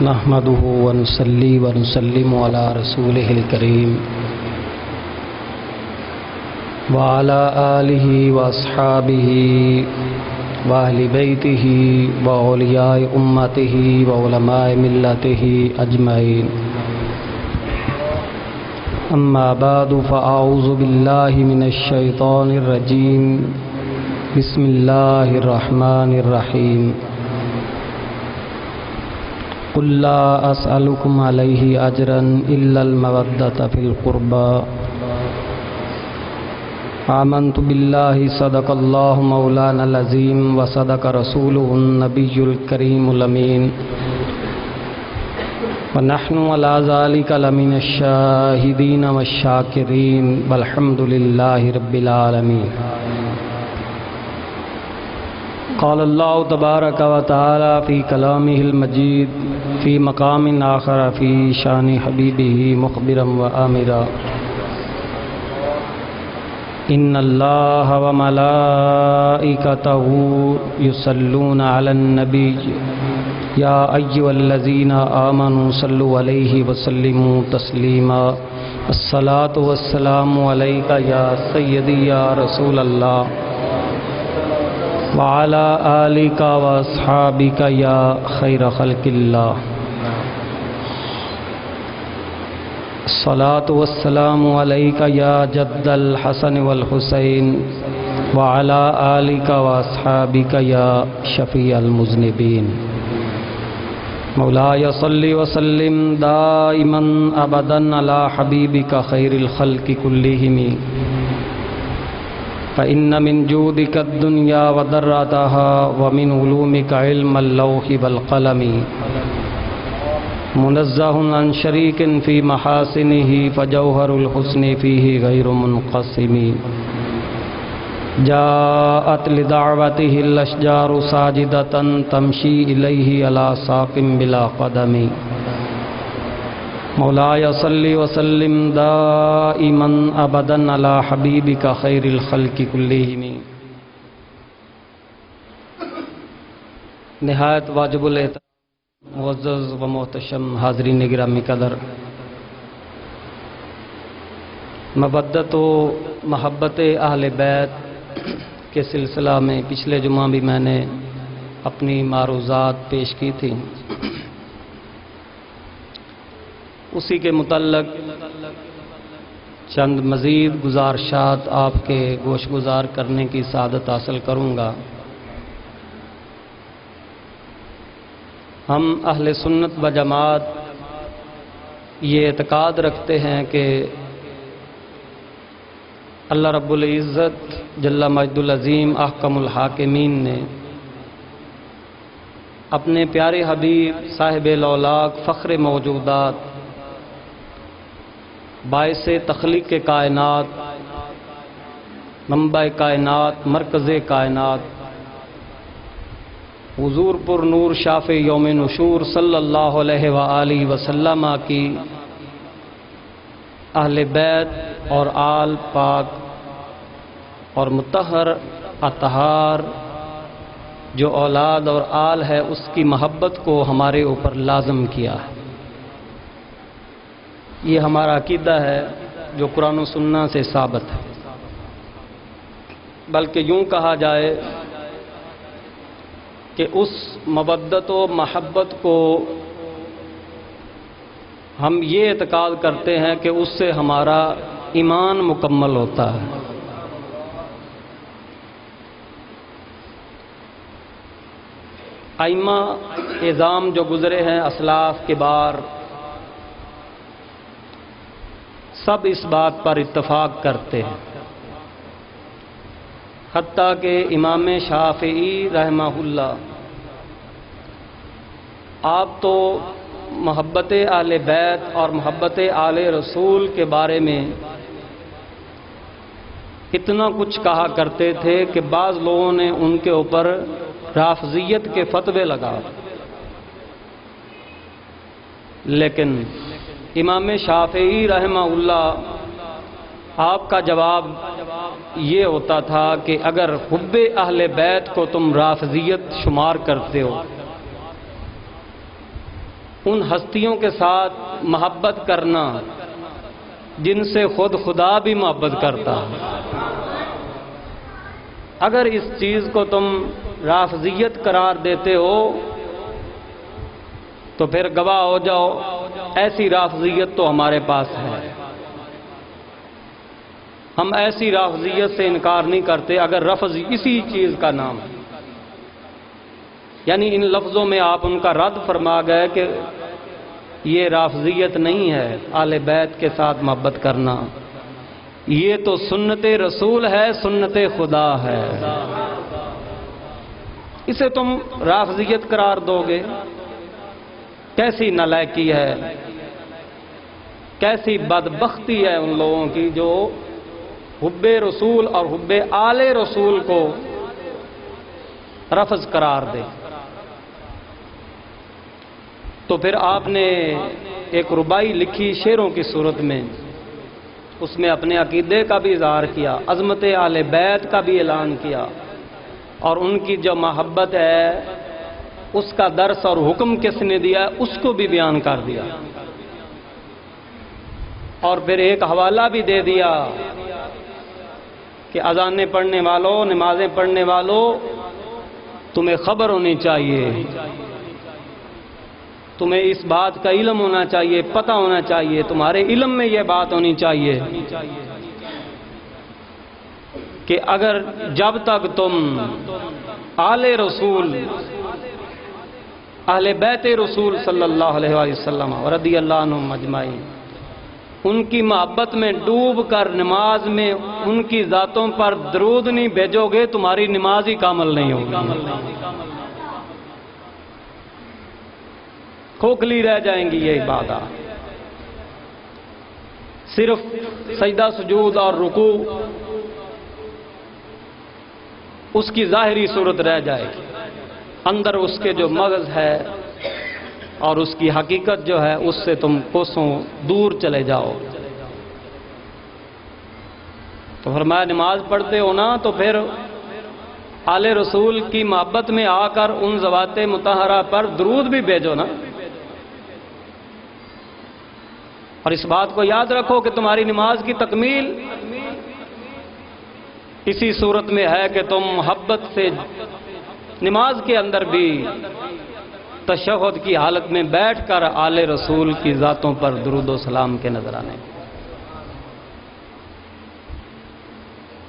نحمده ونصلي ونسلم على رسوله الكريم وعلى آله وأصحابه وأهل بيته وأولياء أمته وعلماء ملته أجمعين. أما بعد فأعوذ بالله من الشيطان الرجيم. بسم الله الرحمن الرحيم. قل لا أسألكم عليه أجرا إلا المودة في القربى. آمنت بالله صدق الله مولانا العظيم وصدق رسوله النبي الكريم الأمين ونحن على ذلك لمن الشاهدين والشاكرين والحمد لله رب العالمين. قال الله تبارك وتعالى في كلامه المجيد في مقام آخر في شان حبيبه مخبرا وآمرا: إن الله وملائكته يصلون على النبي يا أيها الذين آمنوا صلوا عليه وسلموا تسليما. الصلاة والسلام عليك يا سيدي يا رسول الله وعلى آلك وأصحابك يا خير خلق الله. الصلاة والسلام عليك يا جد الحسن والحسين وعلى آلك وأصحابك يا شفيع المذنبين. مولاي صل وسلم دائما أبدا على حبيبك خير الخلق كلهم، فإن من جودك الدنيا وضرتها ومن علومك علم اللوح والقلم. منزه عن شريك في محاسنه فجوهر الحسن فيه غير منقسم. جاءت لدعوته الأشجار ساجدة تمشي إليه على ساق بلا قدم. مولاي صل وسلم دائما أبدا على حبيبك خير الخلق كلهم. نہایت واجب الاحترام معزز و محتشم حاضرین گرامی قدر، مودت و محبت اہل بیت کے سلسلہ میں پچھلے جمعہ بھی میں نے اپنی معروضات پیش کی تھی. اسی کے متعلق چند مزید گزارشات آپ کے گوش گزار کرنے کی سعادت حاصل کروں گا. ہم اہل سنت و جماعت یہ اعتقاد رکھتے ہیں کہ اللہ رب العزت جل مجد العظیم احکم الحاکمین نے اپنے پیارے حبیب صاحب الاولاق فخر موجودات باعث تخلیق کائنات منبع کائنات مرکز کائنات حضور پر نور شاف یوم نشور صلی اللہ علیہ وآلہ وسلم کی اہل بیت اور آل پاک اور مطہر اطہار جو اولاد اور آل ہے اس کی محبت کو ہمارے اوپر لازم کیا ہے. یہ ہمارا عقیدہ ہے جو قرآن و سنہ سے ثابت ہے. بلکہ یوں کہا جائے کہ اس مودت و محبت کو ہم یہ اعتقاد کرتے ہیں کہ اس سے ہمارا ایمان مکمل ہوتا ہے. ائمہ اعظام جو گزرے ہیں اسلاف کے بار سب اس بات پر اتفاق کرتے ہیں، حتیٰ کہ امام شافعی رحمہ اللہ آپ تو محبت اہل بیت اور محبت آل رسول کے بارے میں اتنا کچھ کہا کرتے تھے کہ بعض لوگوں نے ان کے اوپر رافضیت کے فتوے لگا. لیکن امام شافعی رحمہ اللہ آپ کا جواب یہ ہوتا تھا کہ اگر حب اہل بیت کو تم رافضیت شمار کرتے ہو ان ہستیوں کے ساتھ محبت کرنا جن سے خود خدا بھی محبت کرتا ہے۔ اگر اس چیز کو تم رافضیت قرار دیتے ہو تو پھر گواہ ہو جاؤ، ایسی رافضیت تو ہمارے پاس ہے۔ ہم ایسی رافضیت سے انکار نہیں کرتے اگر رفض اسی چیز کا نام ہے۔ یعنی ان لفظوں میں آپ ان کا رد فرما گئے کہ یہ رافضیت نہیں ہے اہل بیت کے ساتھ محبت کرنا، یہ تو سنت رسول ہے، سنت خدا ہے، اسے تم رافضیت قرار دو گے؟ کیسی نالائکی ہے، کیسی بدبختی ہے ان لوگوں کی جو حب رسول اور حب آل رسول کو رفض قرار دے۔ تو پھر آپ نے ایک ربائی لکھی شعروں کی صورت میں، اس میں اپنے عقیدے کا بھی اظہار کیا، عظمت آل بیت کا بھی اعلان کیا، اور ان کی جو محبت ہے اس کا درس اور حکم کس نے دیا اس کو بھی بیان کر دیا، اور پھر ایک حوالہ بھی دے دیا کہ اذانیں پڑھنے والوں، نمازیں پڑھنے والوں، تمہیں خبر ہونی چاہیے، تمہیں اس بات کا علم ہونا چاہیے، پتہ ہونا چاہیے، تمہارے علم میں یہ بات ہونی چاہیے کہ اگر جب تک تم آل رسول، اہل بیت رسول صلی اللہ علیہ وسلم رضی اللہ عنہم اجمعین، ان کی محبت میں ڈوب کر نماز میں ان کی ذاتوں پر درود نہیں بھیجو گے، تمہاری نماز ہی کامل نہیں ہوگی، کھوکھلی رہ جائیں گی یہ عبادات، صرف سجدہ سجود اور رکوع اس کی ظاہری صورت رہ جائے گی، اندر اس کے جو مغز ہے اور اس کی حقیقت جو ہے اس سے تم کوسوں دور چلے جاؤ۔ تو فرمایا نماز پڑھتے ہو نا تو پھر آل رسول کی محبت میں آ کر ان ذوات مطہرہ پر درود بھی بھیجو نا، اور اس بات کو یاد رکھو کہ تمہاری نماز کی تکمیل اسی صورت میں ہے کہ تم محبت سے نماز کے اندر بھی تشہد کی حالت میں بیٹھ کر آل رسول کی ذاتوں پر درود و سلام کے نذرانے۔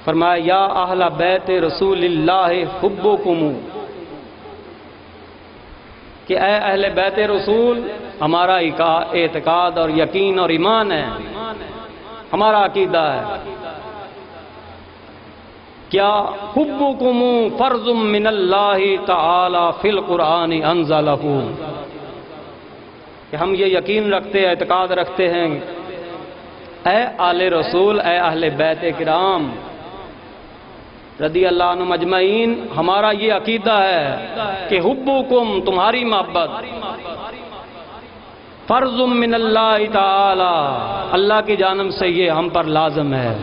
فرمایا یا اہل بیت رسول اللہ حبکم، کہ اے اہل بیت رسول، ہمارا اعتقاد اور یقین اور ایمان ہے، ہمارا عقیدہ ہے کیا حبکم فرض من اللہ تعالی فی القرآن انزلہ، کہ ہم یہ یقین رکھتے ہیں، اعتقاد رکھتے ہیں، اے آل رسول، اے اہل بیت کرام رضی اللہ عنہم اجمعین، ہمارا یہ عقیدہ ہے کہ حبکم، تمہاری محبت، فرض من اللہ تعالی، اللہ کی جانب سے یہ ہم پر لازم ہے،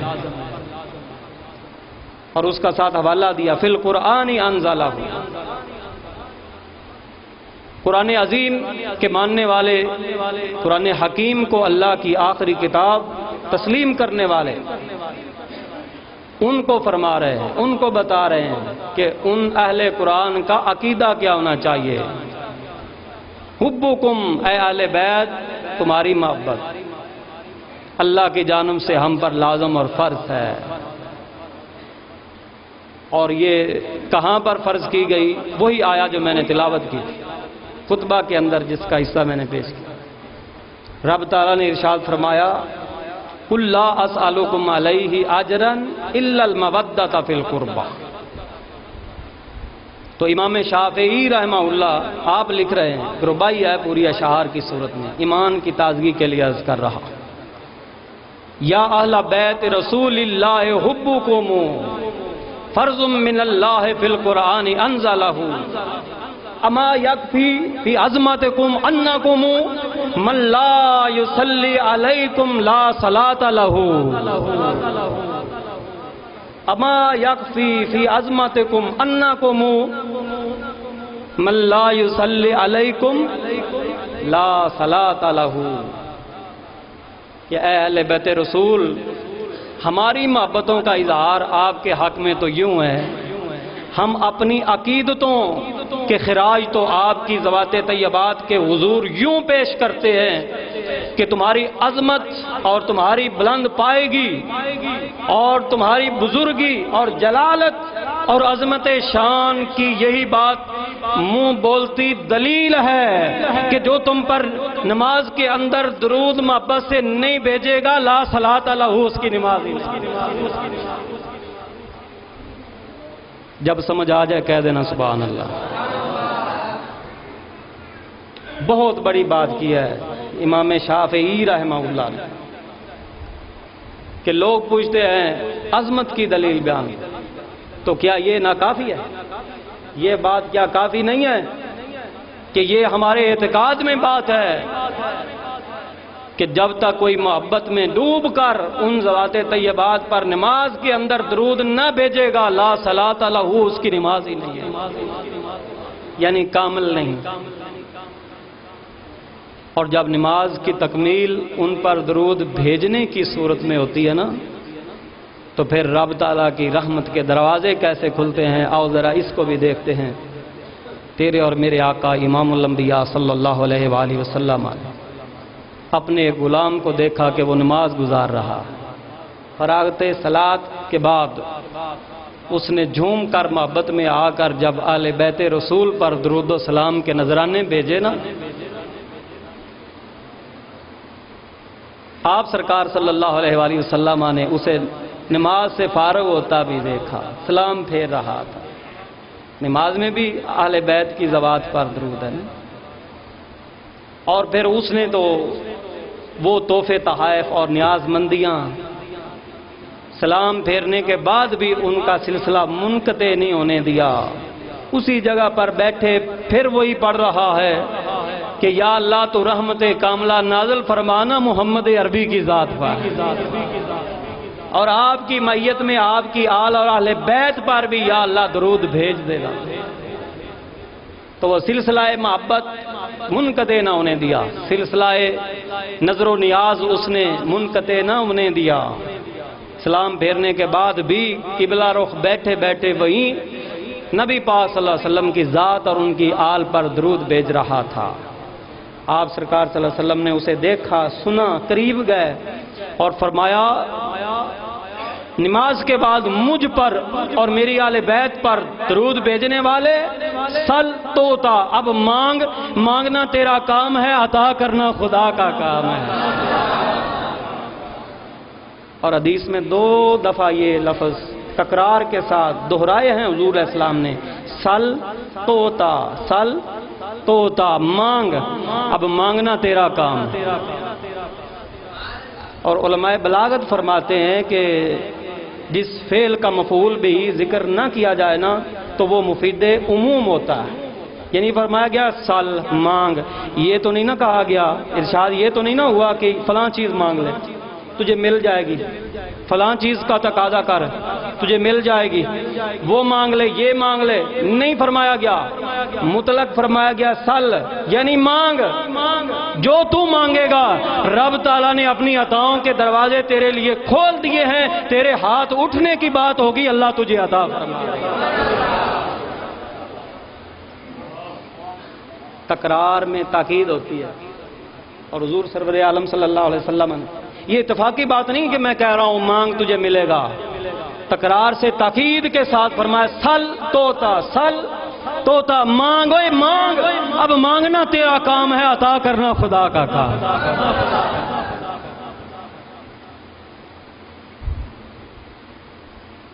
اور اس کا ساتھ حوالہ دیا فی القرآن انزلہ، قرآن عظیم کے ماننے والے، قرآن حکیم کو اللہ کی آخری کتاب تسلیم کرنے والے، ان کو فرما رہے ہیں، ان کو بتا رہے ہیں کہ ان اہل قرآن کا عقیدہ کیا ہونا چاہیے۔ حبکم، اے اہل بیت، تمہاری محبت اللہ کی جانب سے ہم پر لازم اور فرض ہے۔ اور یہ کہاں پر فرض کی گئی؟ وہی آیا جو میں نے تلاوت کی خطبہ کے اندر، جس کا حصہ میں نے پیش کیا۔ رب تعالیٰ نے ارشاد فرمایا قُلْ لَا أَسْأَلُكُمْ عَلَيْهِ أَجْرًا إِلَّا الْمَوَدَّةَ فِي الْقُرْبَى۔ تو امام شافعی رحمہ اللہ آپ لکھ رہے ہیں، ربائی ہے پوری اشعار کی صورت میں، ایمان کی تازگی کے لیے عرض کر رہا، یا اہل بیت رسول اللہ حبکم فرض من اللہ فی القرآن انزلہ، اما یکفی فی عظمتکم انکم من لا یصلی علیکم لا صلاة لہ، اما یکفی فی عظمتکم انکم من لا یصلی علیکم لا صلاۃ لہ، کہ اے اہل بیت رسول، ہماری محبتوں کا اظہار آپ کے حق میں تو یوں ہے، ہم اپنی عقیدتوں کے خراج تو آپ کی ذوات طیبات کے حضور یوں پیش کرتے ہیں کہ تمہاری عظمت اور تمہاری بلند پائیگی اور تمہاری بزرگی اور جلالت اور عظمت شان کی یہی بات منہ بولتی دلیل ہے کہ جو تم پر نماز کے اندر درود محبت سے نہیں بھیجے گا، لا صلاۃ لہ، اس کی نماز ہی نہیں۔ جب سمجھ آ جائے کہہ دینا سبحان اللہ۔ بہت بڑی بات کی ہے امام شافعی رحمہ اللہ نے کہ لوگ پوچھتے ہیں عظمت کی دلیل بیان، تو کیا یہ ناکافی ہے؟ یہ بات کیا کافی نہیں ہے کہ یہ ہمارے اعتقاد میں بات ہے کہ جب تک کوئی محبت میں ڈوب کر ان ذوات طیبات پر نماز کے اندر درود نہ بھیجے گا، لا صلاۃ لہ، اس کی نماز ہی نہیں ہے، یعنی کامل نہیں۔ اور جب نماز کی تکمیل ان پر درود بھیجنے کی صورت میں ہوتی ہے نا، تو پھر رب تعالیٰ کی رحمت کے دروازے کیسے کھلتے ہیں۔ آؤ ذرا اس کو بھی دیکھتے ہیں۔ تیرے اور میرے آقا امام الانبیاء صلی اللہ علیہ وآلہ وسلم اپنے غلام کو دیکھا کہ وہ نماز گزار رہا، فراغت صلاۃ کے بعد اس نے جھوم کر محبت میں آ کر جب اہل بیت رسول پر درود و سلام کے نذرانے بھیجے نا، آپ سرکار صلی اللہ علیہ وآلہ وسلم نے اسے نماز سے فارغ ہوتا بھی دیکھا، سلام پھیر رہا تھا۔ نماز میں بھی اہل بیت کی ذوات پر درود ہے، اور پھر اس نے تو وہ تحفے تحائف اور نیاز مندیاں سلام پھیرنے کے بعد بھی ان کا سلسلہ منقطع نہیں ہونے دیا، اسی جگہ پر بیٹھے پھر وہی پڑھ رہا ہے کہ یا اللہ تو رحمت کاملہ نازل فرمانا محمد عربی کی ذات پر، اور آپ کی معیت میں آپ کی آل اور اہل بیت پر بھی یا اللہ درود بھیج دے گا۔ تو وہ سلسلہ محبت منقطع نہ ہونے دیا، سلسلہ نظر و نیاز اس نے منقطع نہ ہونے دیا۔ سلام پھیرنے کے بعد بھی قبلہ رخ بیٹھے بیٹھے وہیں نبی پاک صلی اللہ علیہ وسلم کی ذات اور ان کی آل پر درود بھیج رہا تھا۔ آپ سرکار صلی اللہ علیہ وسلم نے اسے دیکھا، سنا، قریب گئے اور فرمایا نماز کے بعد مجھ پر اور میری آل بیت پر درود بھیجنے والے سل توتا، اب مانگنا تیرا کام ہے، عطا کرنا خدا کا کام ہے۔ اور حدیث میں 2 دفعہ یہ لفظ تکرار کے ساتھ دہرائے ہیں حضور علیہ السلام نے، سل توتا، سل توتا، مانگ، اب مانگنا تیرا کام ہے۔ اور علماء بلاغت فرماتے ہیں کہ جس فعل کا مفعول بھی ذکر نہ کیا جائے نا تو وہ مفید عموم ہوتا ہے، یعنی فرمایا گیا سل، مانگ، یہ تو نہیں نہ کہا گیا، ارشاد یہ تو نہیں نہ ہوا کہ فلاں چیز مانگ لے تجھے مل جائے گی، فلاں چیز کا تقاضا کر تجھے مل جائے گی، وہ مانگ لے، یہ مانگ لے، نہیں فرمایا گیا، مطلق فرمایا گیا سل، یعنی مانگ، جو تو مانگے گا رب تعالیٰ نے اپنی عطاؤں کے دروازے تیرے لیے کھول دیے ہیں، تیرے ہاتھ اٹھنے کی بات ہوگی، اللہ تجھے عطا فرمائے گا۔ تکرار میں تاکید ہوتی ہے، اور حضور سرور عالم صلی اللہ علیہ وسلم نے یہ اتفاقی بات نہیں کہ میں کہہ رہا ہوں مانگ تجھے ملے گا، تکرار سے تاکید کے ساتھ فرمایا سل توتا، سل توتا، مانگ، اوے مانگ، اب مانگنا تیرا کام ہے، عطا کرنا خدا کا کام۔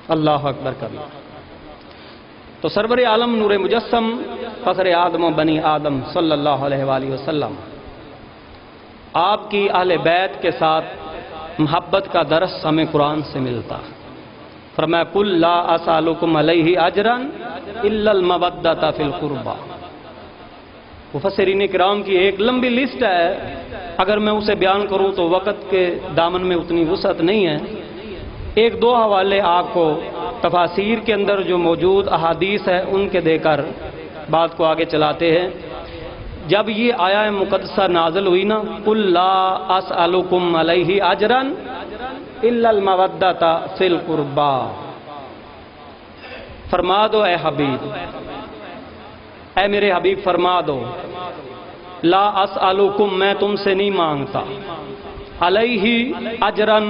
اللہ اکبر کرنا۔ تو سرور عالم نور مجسم فخر آدم و بنی آدم صلی اللہ علیہ وآلہ وسلم آپ کی اہل بیت کے ساتھ محبت کا درس ہمیں قرآن سے ملتا۔ فرمایا قل لا اسالکم علیہ اجرا الا المودۃ فی القربى۔ مفسرین کرام کی ایک لمبی لسٹ ہے، اگر میں اسے بیان کروں تو وقت کے دامن میں اتنی وسعت نہیں ہے۔ 1-2 حوالے آپ کو تفاسیر کے اندر جو موجود احادیث ہے ان کے دے کر بات کو آگے چلاتے ہیں۔ جب یہ آیا مقدسہ نازل ہوئی نا، قُلْ لَا أَسْأَلُكُمْ عَلَيْهِ أَجْرًا إِلَّا الْمَوَدَّةَ فِي الْقُرْبَى، فرما دو اے حبیب، اے میرے حبیب فرما دو، لا اسألکم، میں تم سے نہیں مانگتا، علیہ اجرن،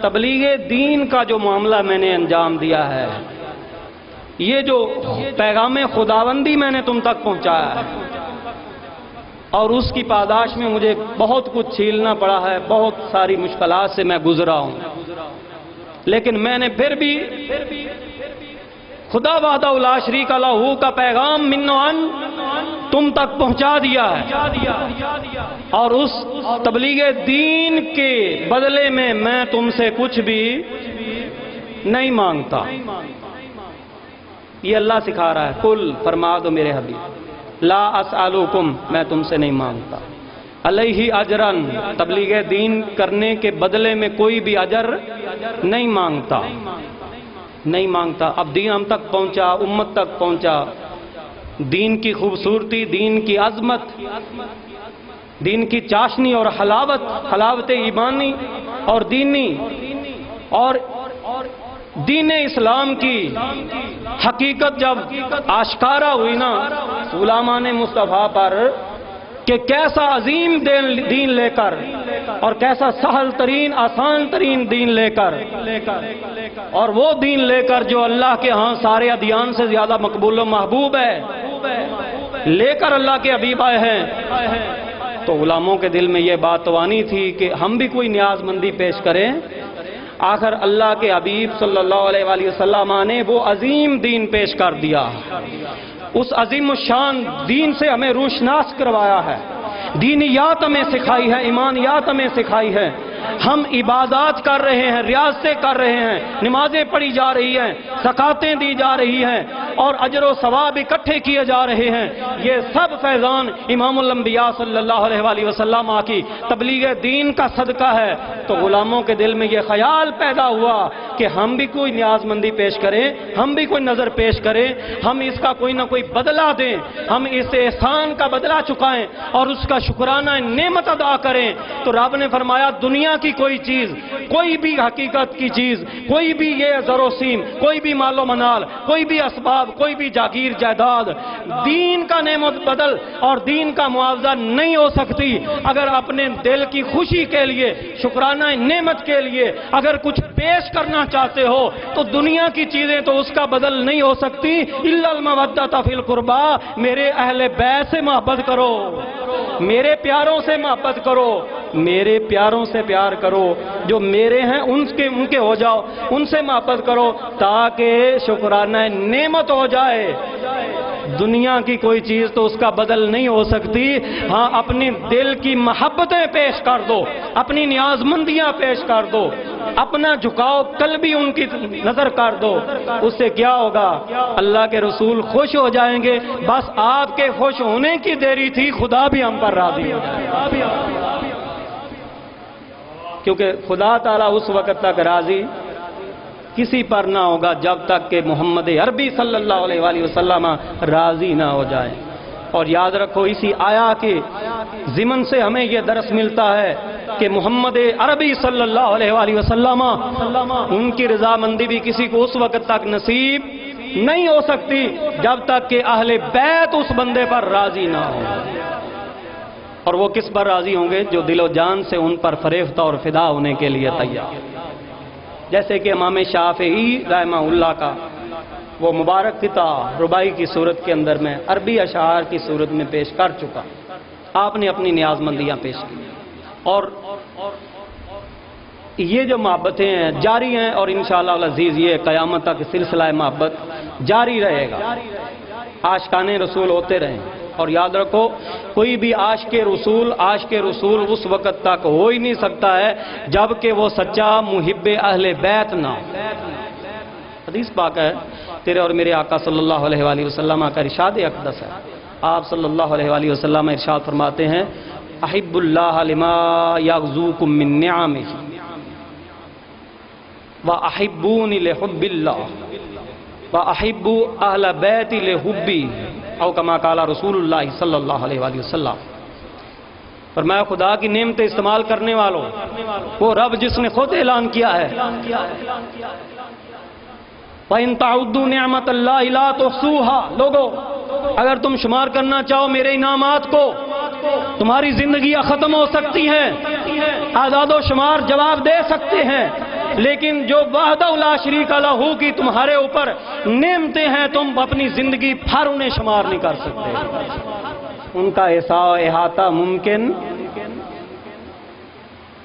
تبلیغ دین کا جو معاملہ میں نے انجام دیا ہے، یہ جو پیغام خداوندی میں نے تم تک پہنچایا ہے، اور اس کی پاداش میں مجھے بہت کچھ چھیلنا پڑا ہے، بہت ساری مشکلات سے میں گزرا ہوں، لیکن میں نے پھر بھی خدا وحدہ لا شریک لہ کا پیغام من وعن تم تک پہنچا دیا ہے، اور اس تبلیغ دین کے بدلے میں تم سے کچھ بھی نہیں مانگتا۔ یہ اللہ سکھا رہا ہے، قل فرما دو میرے حبیب، لا اسألکم، میں تم سے نہیں مانگتا، علیہ اجرن، تبلیغ دین کرنے کے بدلے میں کوئی بھی اجر نہیں مانگتا، نہیں مانگتا۔ اب دین ہم تک پہنچا، امت تک پہنچا، دین کی خوبصورتی، دین کی عظمت، دین کی چاشنی اور حلاوت ایمانی اور دینی اور دین اسلام کی حقیقت جب آشکارا ہوئی نا غلامان مصطفیٰ پر، کہ کیسا عظیم دین لے کر اور کیسا سہل ترین آسان ترین دین لے کر، اور وہ دین لے کر جو اللہ کے ہاں سارے ادیان سے زیادہ مقبول و محبوب ہے، لے کر اللہ کے حبیب آئے ہیں، تو غلاموں کے دل میں یہ بات توانی تھی کہ ہم بھی کوئی نیاز مندی پیش کریں۔ آخر اللہ کے حبیب صلی اللہ علیہ وآلہ وسلم نے وہ عظیم دین پیش کر دیا، اس عظیم الشان دین سے ہمیں روشناس کروایا ہے، دینیات ہمیں سکھائی ہے، ایمانیات ہمیں سکھائی ہے، ہم عبادات کر رہے ہیں، ریاضتیں کر رہے ہیں، نمازیں پڑھی جا رہی ہیں، زکاتیں دی جا رہی ہیں، اور اجر و ثواب اکٹھے کیے جا رہے ہیں، یہ سب فیضان امام الانبیاء صلی اللہ علیہ وآلہ وسلم کی تبلیغ دین کا صدقہ ہے۔ تو غلاموں کے دل میں یہ خیال پیدا ہوا کہ ہم بھی کوئی نیاز مندی پیش کریں، ہم بھی کوئی نظر پیش کریں، ہم اس کا کوئی نہ کوئی بدلہ دیں، ہم اس احسان کا بدلہ چکائیں اور اس کا شکرانہ نعمت ادا کریں۔ تو رب نے فرمایا دنیا کی کوئی چیز، کوئی بھی حقیقت کی چیز، کوئی بھی یہ زر و سیم، کوئی بھی مال و منال، کوئی بھی اسباب، کوئی بھی جاگیر جائیداد دین کا نعمت بدل اور دین کا معاوضہ نہیں ہو سکتی۔ اگر اپنے دل کی خوشی کے لیے، شکرانہ نعمت کے لیے اگر کچھ پیش کرنا چاہتے ہو تو دنیا کی چیزیں تو اس کا بدل نہیں ہو سکتی۔ الا المودۃ فی القربى، میرے اہل بیت سے محبت کرو، میرے پیاروں سے محبت کرو، میرے پیاروں سے پیار کرو، جو میرے ہیں ان کے ہو جاؤ، ان سے محبت کرو تاکہ شکرانہ نعمت ہو جائے۔ دنیا کی کوئی چیز تو اس کا بدل نہیں ہو سکتی، ہاں اپنی دل کی محبتیں پیش کر دو، اپنی نیاز مندیاں پیش کر دو، اپنا جھکاؤ قلبی ان کی نظر کر دو، اس سے کیا ہوگا؟ اللہ کے رسول خوش ہو جائیں گے، بس آپ کے خوش ہونے کی دیری تھی، خدا بھی ہم پر راضی ہو جائے گا، کیونکہ خدا تعالیٰ اس وقت تک راضی کسی پر نہ ہوگا جب تک کہ محمد عربی صلی اللہ علیہ وآلہ وسلم راضی نہ ہو جائے۔ اور یاد رکھو اسی آیا کے ضمن سے ہمیں یہ درس ملتا ہے کہ محمد عربی صلی اللہ علیہ وآلہ وسلم ان کی رضامندی بھی کسی کو اس وقت تک نصیب نہیں ہو سکتی جب تک کہ اہل بیت اس بندے پر راضی نہ ہو۔ اور وہ کس پر راضی ہوں گے؟ جو دل و جان سے ان پر فریفتہ اور فدا ہونے کے لیے تیار۔ جیسے کہ امام شافعی رحمہ اللہ کا وہ مبارک قطعہ ربائی کی صورت کے اندر میں عربی اشعار کی صورت میں پیش کر چکا، آپ نے اپنی نیاز مندیاں پیش کی، اور یہ جو محبتیں ہیں جاری ہیں، اور انشاءاللہ العزیز یہ قیامت تک سلسلہ محبت جاری رہے گا، عاشقان رسول ہوتے رہیں۔ اور یاد رکھو کوئی بھی عاشق رسول اس وقت تک ہو ہی نہیں سکتا ہے جب کہ وہ سچا محب اہل بیت نہ ہو۔ حدیث پاک ہے، تیرے اور میرے آقا صلی اللہ علیہ وآلہ وسلم کا ارشاد اقدس ہے، آپ صلی اللہ علیہ وآلہ وسلم ارشاد فرماتے ہیں احب اللہ لما یغزوکم من نعمہ واحبونی لحب اللہ واحبوا اہل بیتی لحبی او کما قال رسول اللہ صلی اللہ علیہ وآلہ وسلم۔ فرمایا خدا کی نعمتیں استعمال کرنے والوں، وہ رب جس نے خود اعلان کیا ہے وَإِن تَعُدُّوا نِعْمَةَ اللَّهِ لَا تُحْصُوهَا، لوگو اگر تم شمار کرنا چاہو میرے انعامات کو تمہاری زندگیاں ختم ہو سکتی ہیں، اعداد و شمار جواب دے سکتے ہیں، لیکن جو وحدہ لا شریک لہ کی تمہارے اوپر نعمتیں ہیں تم اپنی زندگی بھر انہیں شمار نہیں کر سکتے، ان کا احاطہ ممکن۔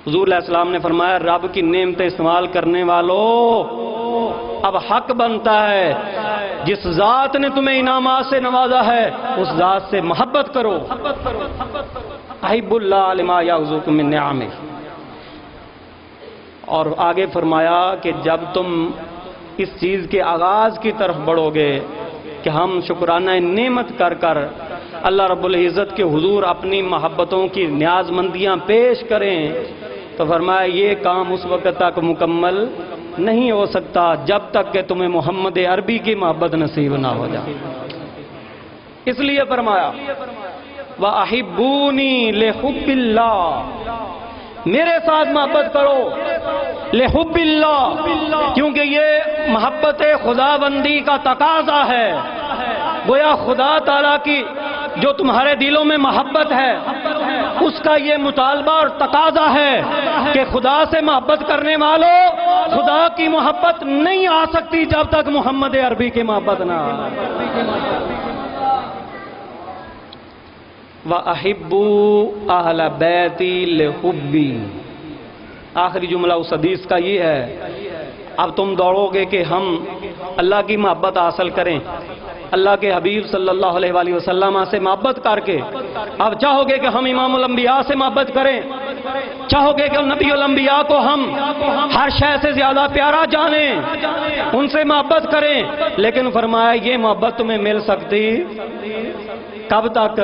حضور علیہ السلام نے فرمایا رب کی نعمتیں استعمال کرنے والوں، اب حق بنتا ہے جس ذات نے تمہیں انعامات سے نوازا ہے اس ذات سے محبت کرو۔ احب اللہ لما یعظکم من نعمہ۔ اور آگے فرمایا کہ جب تم اس چیز کے آغاز کی طرف بڑھو گے کہ ہم شکرانہ نعمت کر کر اللہ رب العزت کے حضور اپنی محبتوں کی نیاز مندیاں پیش کریں، تو فرمایا یہ کام اس وقت تک مکمل نہیں ہو سکتا جب تک کہ تمہیں محمد عربی کی محبت نصیب نہ ہو جائے۔ اس لیے فرمایا وَأَحِبُّونِي لِحُبِّ اللَّهِ، میرے ساتھ محبت کرو لحب اللہ، کیونکہ یہ محبت خدا بندی کا تقاضا ہے۔ گویا خدا تعالیٰ کی جو تمہارے دلوں میں محبت ہے اس کا یہ مطالبہ اور تقاضا ہے کہ خدا سے محبت کرنے والوں خدا کی محبت نہیں آ سکتی جب تک محمد عربی کی محبت نہ آئے۔ وَأَحِبُّوا أَهْلَ بَيْتِي لِحُبِّي، آخری جملہ اس حدیث کا یہ ہے۔ اب تم دوڑو گے کہ ہم اللہ کی محبت حاصل کریں، اللہ کے حبیب صلی اللہ علیہ وآلہ وسلم سے محبت کر کے اب چاہو گے کہ ہم امام الانبیاء سے محبت کریں، چاہو گے کہ نبی الانبیاء کو ہم ہر شے سے زیادہ پیارا جانیں، ان سے محبت کریں، لیکن فرمایا یہ محبت تمہیں مل سکتی کب تک؟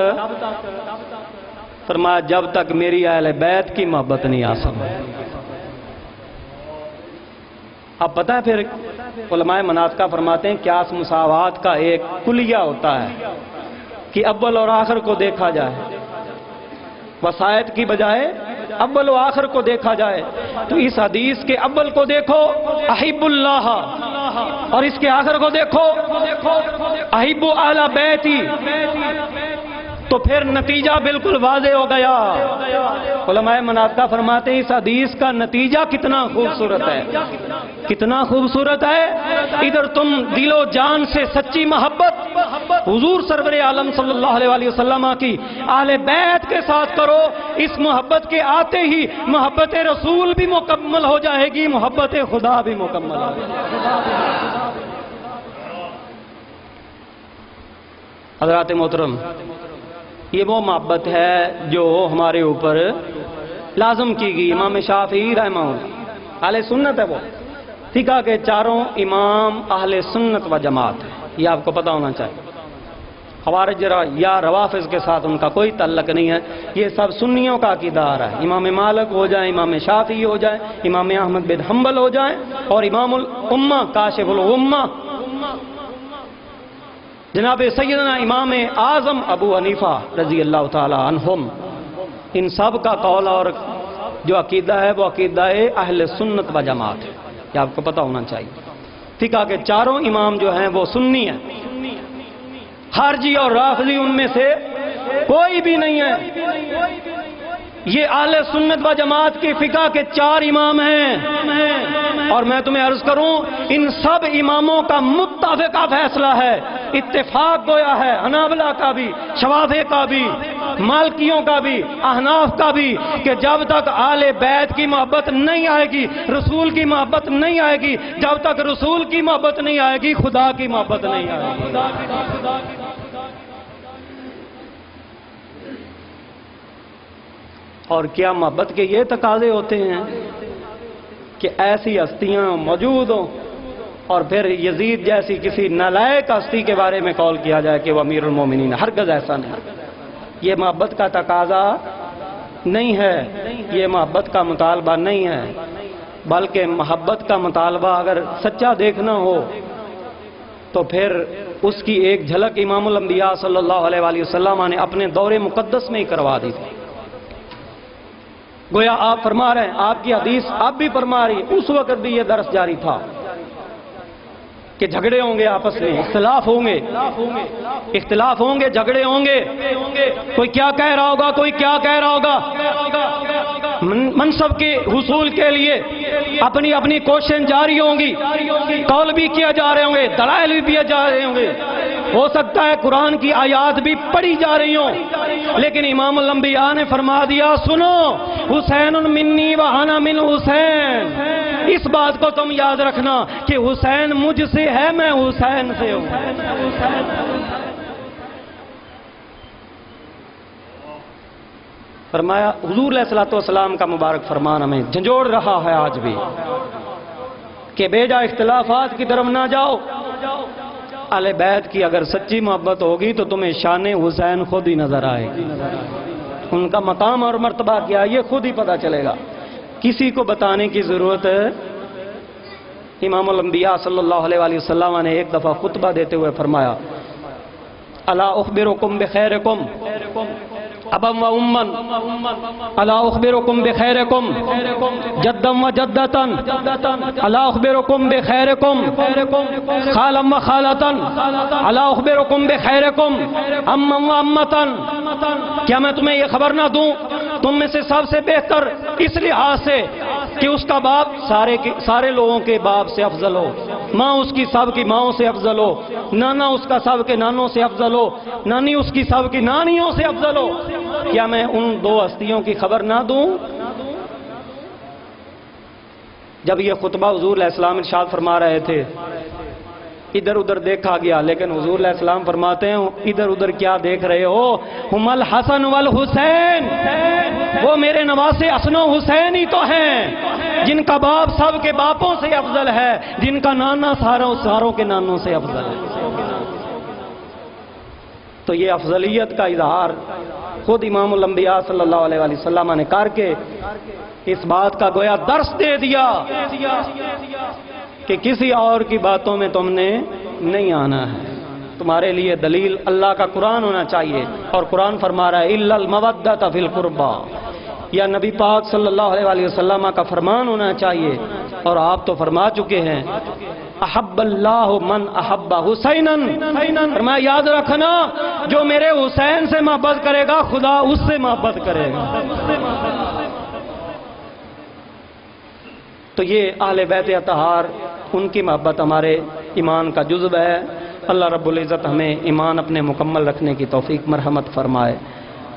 فرمایا جب تک میری اہل بیت کی محبت نہیں آ سکتی۔ اب پتہ ہے پھر علماء مناطقہ فرماتے ہیں قیاس مساوات کا ایک کلیہ ہوتا ہے کہ اول اور آخر کو دیکھا جائے، وسائط کی بجائے اول و آخر کو دیکھا جائے۔ تو اس حدیث کے اول کو دیکھو احب اللہ، اور اس کے آخر کو دیکھو احب اہل بیتی، تو پھر نتیجہ بالکل واضح ہو گیا۔ علماء مناطقہ فرماتے ہیں اس حدیث کا نتیجہ کتنا خوبصورت ہے، کتنا خوبصورت ہے۔ ادھر تم دل و جان سے سچی محبت حضور سرور عالم صلی اللہ علیہ وسلم کی اہل بیت کے ساتھ کرو، اس محبت کے آتے ہی محبت رسول بھی مکمل ہو جائے گی، محبت خدا بھی مکمل ہو جائے گی۔ حضرات محترم، یہ وہ محبت ہے جو ہمارے اوپر لازم کی گئی۔ امام شافعی رحمہ اللہ اہل سنت ہے، وہ فقہ کے چاروں امام اہل سنت و جماعت ہے، یہ آپ کو پتہ ہونا چاہیے۔ خوارج یا روافض کے ساتھ ان کا کوئی تعلق نہیں ہے، یہ سب سنیوں کا عقیدہ آ رہا ہے۔ امام مالک ہو جائیں، امام شافعی ہو جائیں، امام احمد بن حنبل ہو جائیں، اور امام الامہ کاشف الغمہ جناب سیدنا امام اعظم ابو حنیفہ رضی اللہ تعالی عنہم، ان سب کا قول اور جو عقیدہ ہے وہ عقیدہ اہل سنت و جماعت ہے، یہ آپ کو پتہ ہونا چاہیے۔ فقہ کے چاروں امام جو ہیں وہ سنی ہیں، خارجی اور رافضی ان میں سے کوئی بھی نہیں ہے۔ یہ اہل سنت و جماعت کی فقہ کے چار امام ہیں، اور میں تمہیں عرض کروں ان سب اماموں کا متفقہ فیصلہ ہے، اتفاق گویا ہے حنابلہ کا بھی، شوافی کا بھی، مالکیوں کا بھی، احناف کا بھی، کہ جب تک آل بیت کی محبت نہیں آئے گی، رسول کی محبت نہیں آئے گی، جب تک رسول کی محبت نہیں آئے گی خدا کی محبت نہیں آئے گی۔ اور کیا محبت کے یہ تقاضے ہوتے ہیں کہ ایسی ہستیاں موجود ہوں اور پھر یزید جیسی کسی نالائق ہستی کے بارے میں قول کیا جائے کہ وہ امیر المومنین؟ ہرگز ایسا نہیں، یہ محبت کا تقاضا نہیں ہے، یہ محبت کا مطالبہ نہیں ہے، بلکہ محبت کا مطالبہ اگر سچا دیکھنا ہو تو پھر اس کی ایک جھلک امام الانبیاء صلی اللہ علیہ وآلہ وسلم نے اپنے دور مقدس میں ہی کروا دی تھی۔ گویا آپ فرما رہے ہیں، آپ کی حدیث آپ بھی فرما رہی ہے، اس وقت بھی یہ درس جاری تھا کہ جھگڑے ہوں گے، آپس میں اختلاف ہوں گے، جھگڑے ہوں گے، کوئی کیا کہہ رہا ہوگا، کوئی کیا کہہ رہا ہوگا، منصب کے حصول کے لیے اپنی اپنی کوششیں جاری ہوں گی، قول بھی کیا جا رہے ہوں گے، دلائل بھی دیے جا رہے ہوں گے، ہو سکتا ہے قرآن کی آیات بھی پڑھی جا رہی ہوں، لیکن امام الانبیاء نے فرما دیا، سنو حسین منی وانا من حسین، اس بات کو تم یاد رکھنا کہ حسین مجھ سے ہے، میں حسین سے ہوں۔ فرمایا حضور علیہ الصلوۃ والسلام کا مبارک فرمان ہمیں جھنجھوڑ رہا ہے آج بھی کہ بیجا اختلافات کی طرف نہ جاؤ۔ اہل بیت کی اگر سچی محبت ہوگی تو تمہیں شان حسین خود ہی نظر آئے گی، ان کا مقام اور مرتبہ کیا یہ خود ہی پتہ چلے گا، کسی کو بتانے کی ضرورت ہے۔ امام الانبیاء صلی اللہ علیہ وآلہ وسلم نے ایک دفعہ خطبہ دیتے ہوئے فرمایا، الا اخبرکم بخیرکم ابا و امن، الا اخبرکم بخیرکم جدا و جدتا، الا اخبرکم بخیرکم خالا و خالتا، الا اخبرکم بخیرکم اما و امتا، کیا میں تمہیں یہ خبر نہ دوں تم میں سے سب سے بہتر اس لحاظ سے کہ اس کا باپ سارے لوگوں کے باپ سے افضل ہو، ماں اس کی سب کی ماؤں سے افضل ہو، نانا اس کا سب کے نانوں سے افضل ہو، نانی اس کی سب کی نانیوں سے افضل ہو، کیا میں ان دو ہستیوں کی خبر نہ دوں؟ جب یہ خطبہ حضور علیہ السلام ارشاد فرما رہے تھے، ادھر ادھر دیکھا گیا، لیکن حضور علیہ السلام فرماتے ہیں ادھر ادھر کیا دیکھ رہے ہو، ہم الحسن والحسین، وہ میرے نواسے حسن و حسین ہی تو ہیں جن کا باپ سب کے باپوں سے افضل ہے، جن کا نانا ساروں کے نانوں سے افضل ہے۔ تو یہ افضلیت کا اظہار خود امام الانبیاء صلی اللہ علیہ وآلہ وسلم نے کر کے اس بات کا گویا درس دے دیا کہ کسی اور کی باتوں میں تم نے نہیں آنا ہے، تمہارے لیے دلیل اللہ کا قرآن ہونا چاہیے، اور قرآن فرما رہا ہے الا المودۃ فی القربى، یا نبی پاک صلی اللہ علیہ وآلہ وسلم کا فرمان ہونا چاہیے، اور آپ تو فرما چکے ہیں احب اللہ من احب حسینا، فرمایا یاد رکھنا جو میرے حسین سے محبت کرے گا خدا اس سے محبت کرے گا۔ تو یہ اہل بیت اطہار، ان کی محبت ہمارے ایمان کا جزو ہے۔ اللہ رب العزت ہمیں ایمان اپنے مکمل رکھنے کی توفیق مرحمت فرمائے،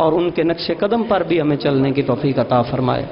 اور ان کے نقش قدم پر بھی ہمیں چلنے کی توفیق عطا فرمائے۔